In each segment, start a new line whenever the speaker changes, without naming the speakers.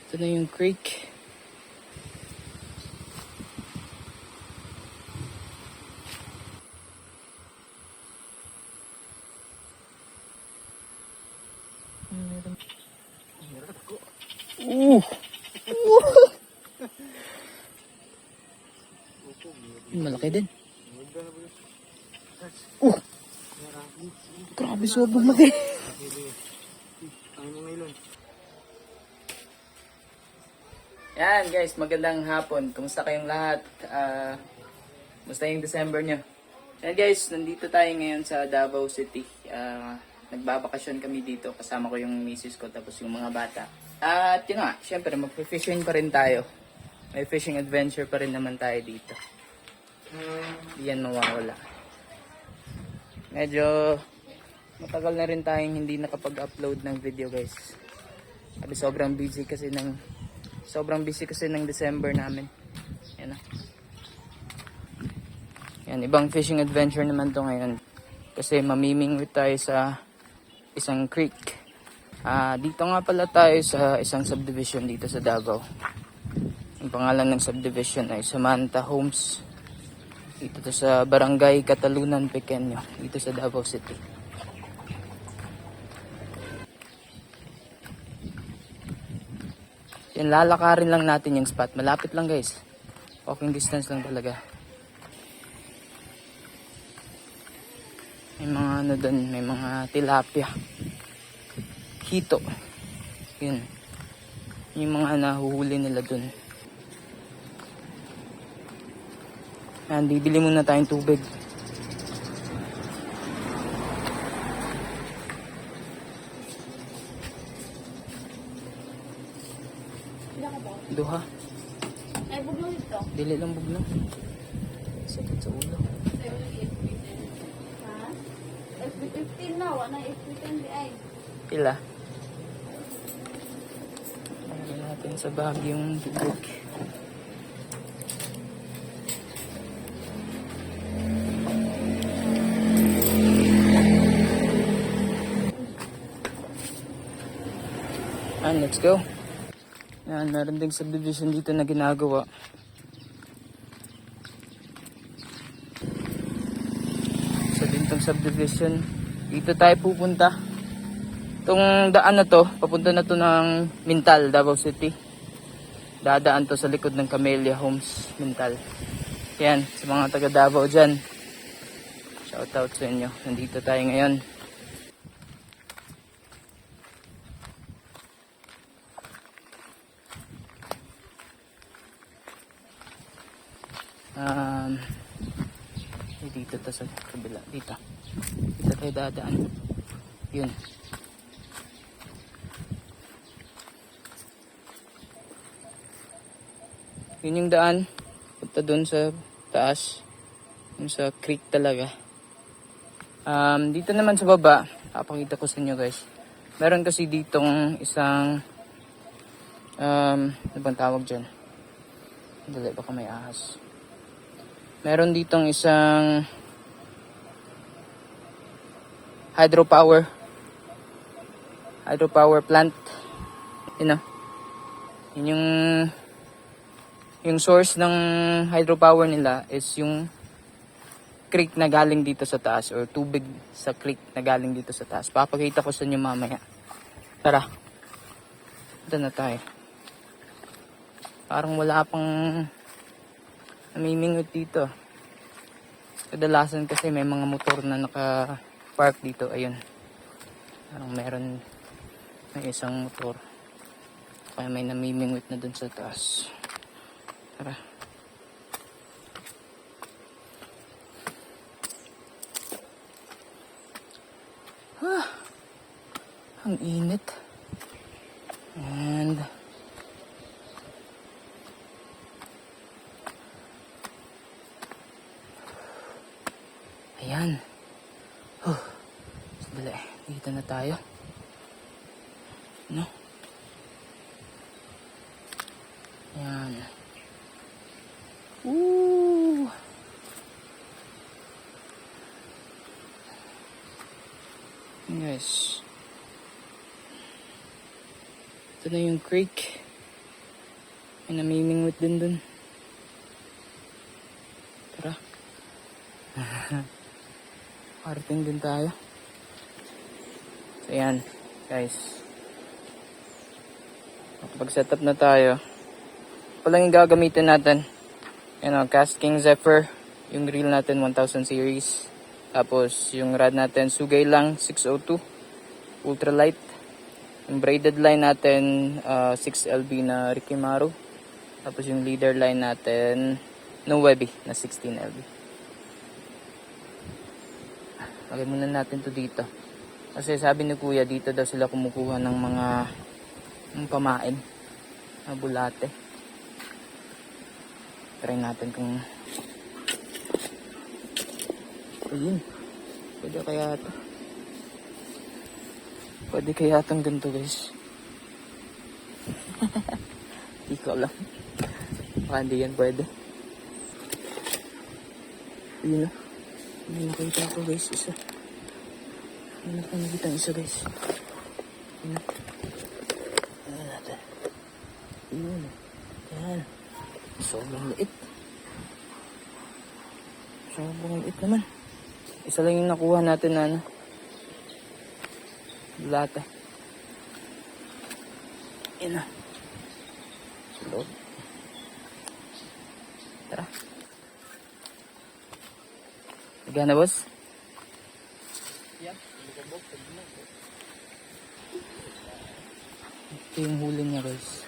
Ito na yung creek. Malaki din. Grabe, sobrang laki. Yan guys, magandang hapon. Kumusta kayong lahat? Kumusta yung December nyo? Yan guys, nandito tayo ngayon sa Davao City. Nagbabakasyon kami dito. Kasama ko yung misis ko tapos yung mga bata. At yun nga, syempre mag-fishing pa rin tayo. May fishing adventure pa rin naman tayo dito. Hindi yan mawawala. Medyo matagal na rin tayong hindi nakapag-upload ng video guys. Sabi sobrang busy kasi ng December namin. Yan na. Yan, ibang fishing adventure naman to ngayon. Kasi mamimingwit tayo sa isang creek. Dito nga pala tayo sa isang subdivision dito sa Davao. Ang pangalan ng subdivision ay Samantha Homes. Dito to sa Barangay Catalunan Pequeño, dito sa Davao City. Yan, lalakarin lang natin yung spot. Malapit lang guys. Walking distance lang talaga. May mga ano dun, may mga tilapia. Hito. Yun. Yung mga nahuhuli nila dun. Yan, bibili muna tayong tubig. Duha.
Ay, buglong ito.
Dili lang buglong. Sakit sa ulo.
Ha? FB15 na, wala FB10 di ay.
Pila? Lagyan natin sa bag yung tubig. And let's go. Yan, meron ding subdivision dito na ginagawa. Sa dintong subdivision, dito tayo pupunta. Itong daan na to, papunta na to ng Mintal, Davao City. Dadaan to sa likod ng Camellia Homes, Mintal. Yan, sa mga taga Davao dyan. Shout out sa inyo. Nandito tayo ngayon. Dito to sa kabila, dito tayo dadaan. Yun, yun yung daan punta dun sa taas, yung sa creek talaga. Dito naman sa baba, papakita ko sa inyo guys. Meron kasi ditong isang ano bang tawag dyan? Dali, baka may ahas. Meron ditong isang hydropower plant. Yun Yun yung source ng hydropower nila is yung creek na galing dito sa taas, or tubig sa creek na galing dito sa taas. Papakita ko sa inyo mamaya. Tara. Ito na tayo. Parang wala pang namimingot dito. Kadalasan kasi may mga motor na naka-park dito. Ayun. Parang may isang motor. Kaya may namimingot na dun sa taas. Tara. Ang init. And ayan. Sandali. Dito na tayo. No? Ayan. Woo! Guys. Ito na yung creek. May namimingwit din dun. Tara. Parating din tayo. So yan, guys. Kapag-setup na tayo, palang yung gagamitin natin. Cast King Zephyr. Yung reel natin 1000 series. Tapos yung rod natin Sugay lang 602 ultralight. Yung braided line natin 6LB na Rikimaru. Tapos yung leader line natin No Webby na 16LB. Lagay muna natin to dito. Kasi sabi ni Kuya dito daw sila kumukuha ng mga pamain na bulate. Try natin kung ayun. Pwede kaya ito. Pwede kaya itong ganito guys. Hindi ko alam. Baka hindi yan pwede. Ayun na. May nakita ko guys. Isa. May nakita isa guys. Ayun na. Ayun natin. Ayun. Yan. Sobrang liit. Sobrang liit naman. Isa lang yung nakuha natin na ano. Bulate. Yan na. Sa loob. Tara. Nagana boss? Yeah. Ito yung huli niya guys.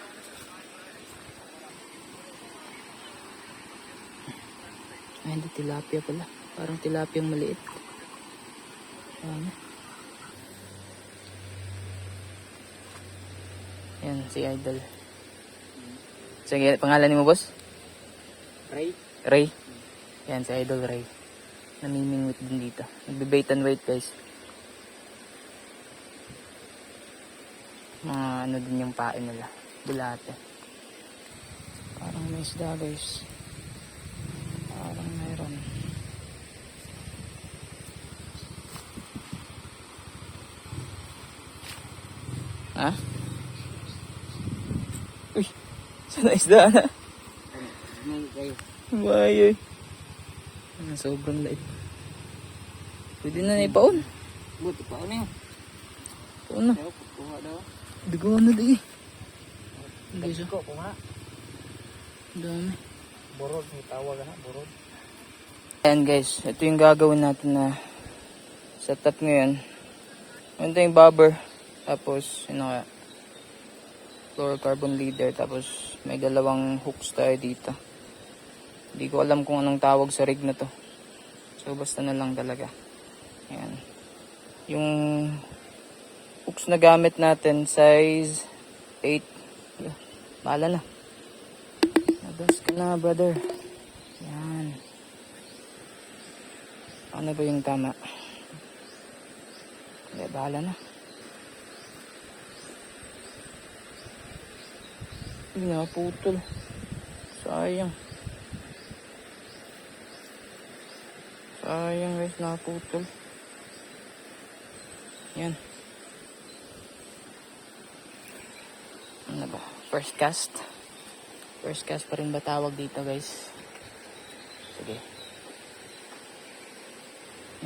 Ay hindi, tilapia pala. Parang tilapia maliit. Ano? Yan, si Idol. Sige, pangalan mo boss?
Ray.
Ray. Yan, si Idol Ray. Namimingwit din dito. Nagbe-bait and wait guys. Mga ano din yung pain nila. Bulate. Parang may isda guys. Parang mayroon. Ha? Uy, sana isda na.
May kayo.
Bayoy. Sobrang liit. Pwede na ipaon.
Buti pa ano yun?
Paon na.
Pero kuha daw.
Digo na di. Hindi siya.
Ko kuha.
Dami.
Borod. May tawag na. Borod.
Ayan guys. Ito yung gagawin natin na setup ngayon. Ito yung bobber. Tapos, fluorocarbon leader. Tapos, may dalawang hooks tayo dito. Hindi ko alam kung anong tawag sa rig na to. So, basta na lang talaga. Ayan. Yung hooks na gamit natin, size 8. Bahala na. Nabas ka na, brother. Ayan. Ano ba yung tama? Hindi, bahala na. Naputol. Sayang. Sayang guys, naputol. Yan. Ano ba? First cast. First cast pa rin ba tawag dito guys? Sige.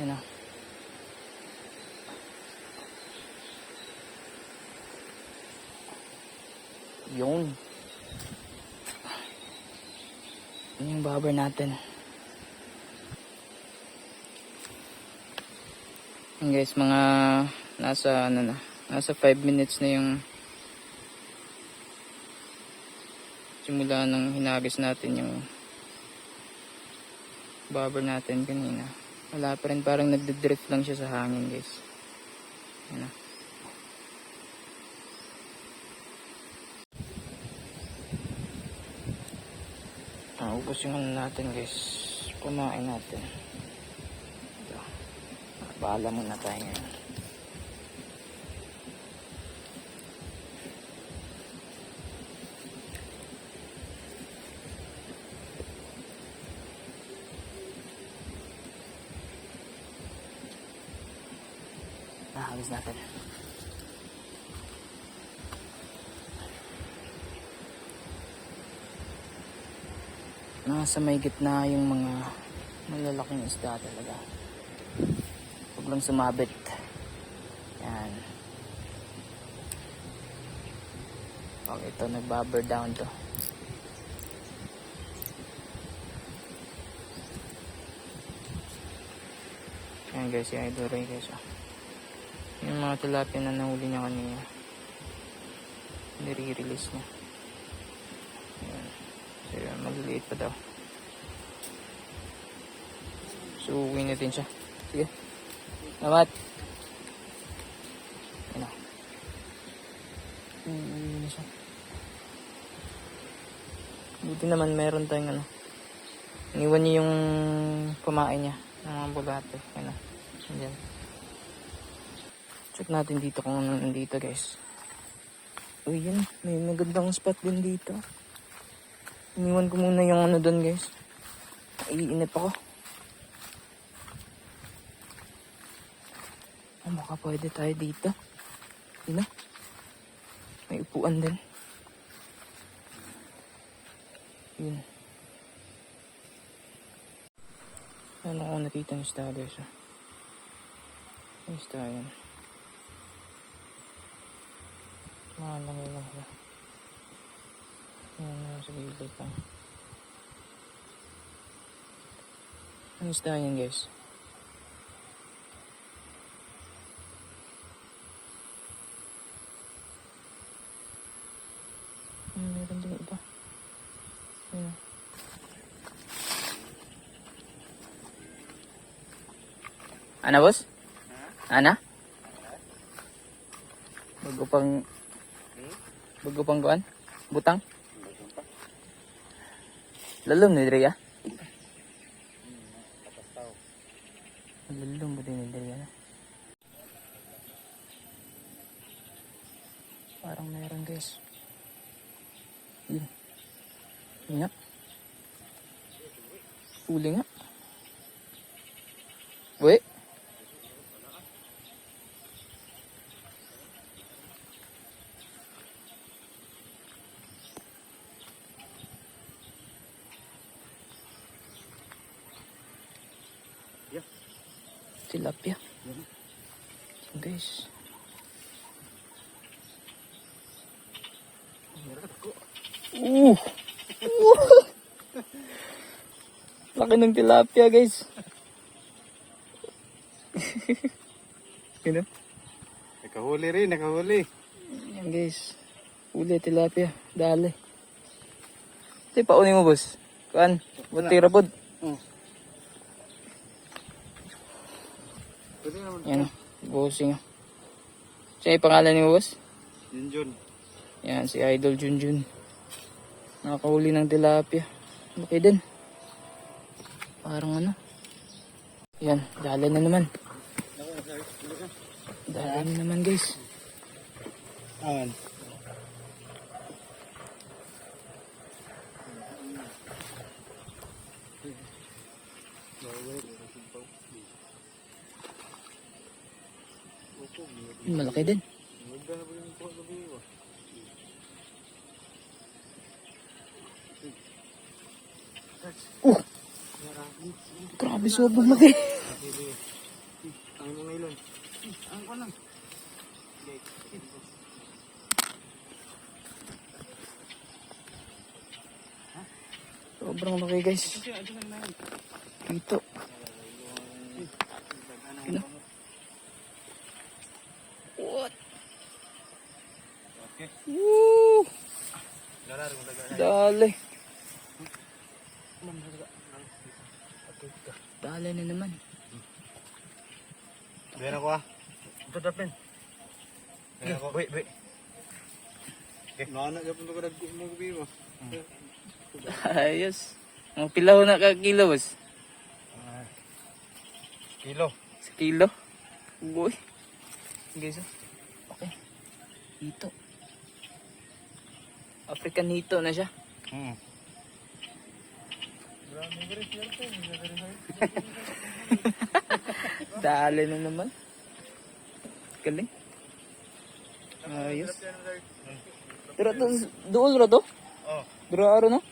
Yan o. Yun. Yan yung bobber natin. Yan guys, mga nasa 5 minutes na yung simula nang hinagis natin yung bobber natin kanina. Wala pa rin, parang nagdidrift lang siya sa hangin guys. Yan. Ubos yung ano natin guys. Kumain natin. Ito. Bahala muna tayo ngayon. Nakakabis natin. Nasa may gitna yung mga malalaking isda talaga. Huwag lang sumabit. Yan. Pag ito nagbaber down to. Yan guys, yung Idol Ray guys. Yung mga tilapia na nahuli niya kanina. Nire-release niya. Yan. So yun, maliliit pa daw. So uwi natin siya. Sige. Salamat. Yan na. Uwi na siya. Buti naman meron tayong ano. Iniwan niya yung pamain niya. Ng mga bulate. Yan na. Yan. Check natin dito kung ano nandito guys. Uy yun. May magandang spot din dito. Iniwan ko muna yung ano doon guys. Iinip ako. Oh, baka pwede tayo dito. Yun na. May upuan din. Yun. Ano ko nakita ng isda guys. Isda yan. Mahalangin lang siya. Yan, sa gilid lang. Ang isda yan guys. Meron din iba. Ayan. Ana boss? Ana? Bago pang kuan? Butang? Lalom ni Dre ya? Lalom ba din ni Dre ya? Parang meron guys. Yun. Yun nga. Uli nga. Weh. Tilapia. Guys. Laki ng tilapia guys. Yun o.
Nakahuli rin, nakahuli.
Yan guys. Uli tilapia. Dali. Ito paunin mo boss. Kuan. Butira pod. Yan o. Bossing o. Siya yung pangalan ni mo boss?
Junjun.
Yan si Idol Junjun. Nakakahuli ng tilapia. Okay din. Parang ano. Yan. Dali na naman. Dali na naman guys.
Awan.
Malaki din. Grabe sobrang laki.
Ang nilon. Ang kunan.
Sobrang laki guys. Dito. Ano? What? Woo! Dali. Dali na naman.
Biar ako ah. Ito dapin. Biar ako. Wait. Okay. Nana gapon ko dag mo gabi mo.
Ayos. Ang pilaw na ka kilo boss?
Kilo.
Sa kilo? Uy. Guys, okay. Hito. African hito na siya. Dali na naman. Galing. Ayos. Pero to, dool ra to?
Oh.
Dura aro no?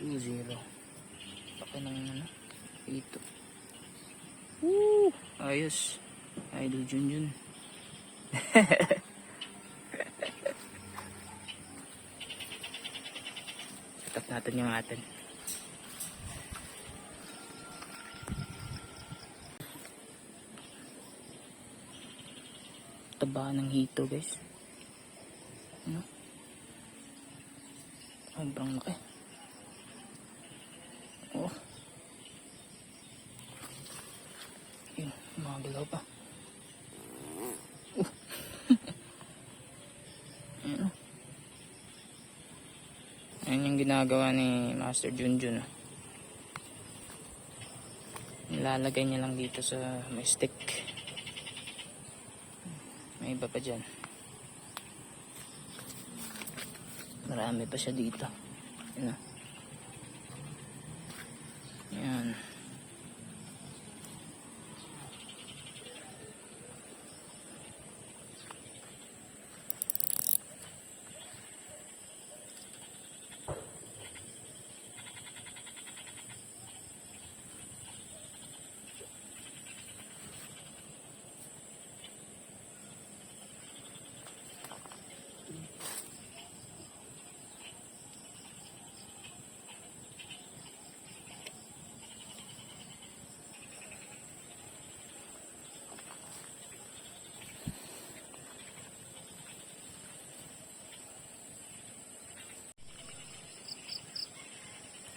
2-0. Laki ng ano, ito. Woo! Ayos. Idol Junjun. Set up natin yung atin. Taba ng hito guys. Ano? Sobrang laki. Oh. Yun, magalaw pa. Ayan o. Ayan yung ginagawa ni Master Junjun. Nilalagay niya lang dito sa may stick. May iba pa dyan. Marami pa siya dito. Ayan o. Ayan.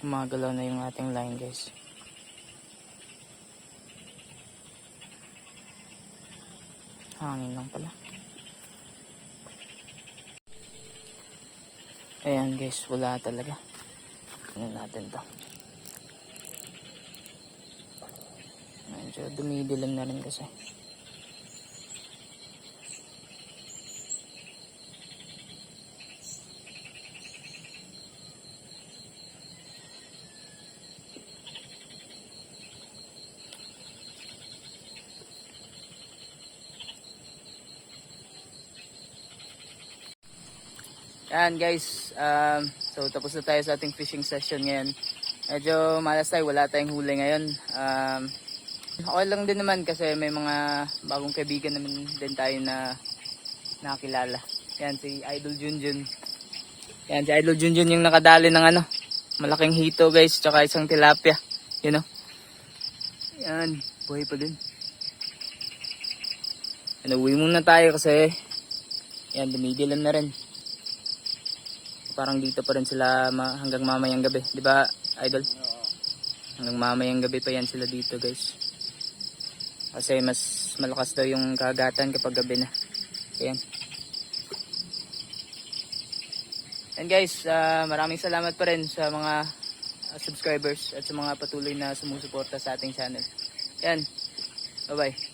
Gumagalaw na yung ating line guys. Hangin lang pala. Ayan guys, wala talaga. Ano natin to. Medyo dumidilim na rin kasi. Yan guys, so tapos na tayo sa ating fishing session ngayon. Medyo malas tayo, wala tayong huli ngayon. Okay lang din naman kasi may mga bagong kaibigan naman din tayo na nakakilala. Yan si Idol Junjun. Yan si Idol Junjun yung nakadali ng ano, malaking hito guys, tsaka isang tilapia. You know? Yan, buhay pa din. Uwi muna tayo kasi yan, dumidilim na rin. Parang dito pa rin sila hanggang mamayang gabi, di ba Idol? Hanggang mamayang gabi pa yan sila dito guys. Kasi mas malakas daw yung kagatan kapag gabi na. Ayan. And guys, maraming salamat pa rin sa mga subscribers at sa mga patuloy na sumusuporta sa ating channel. Yan. Bye bye.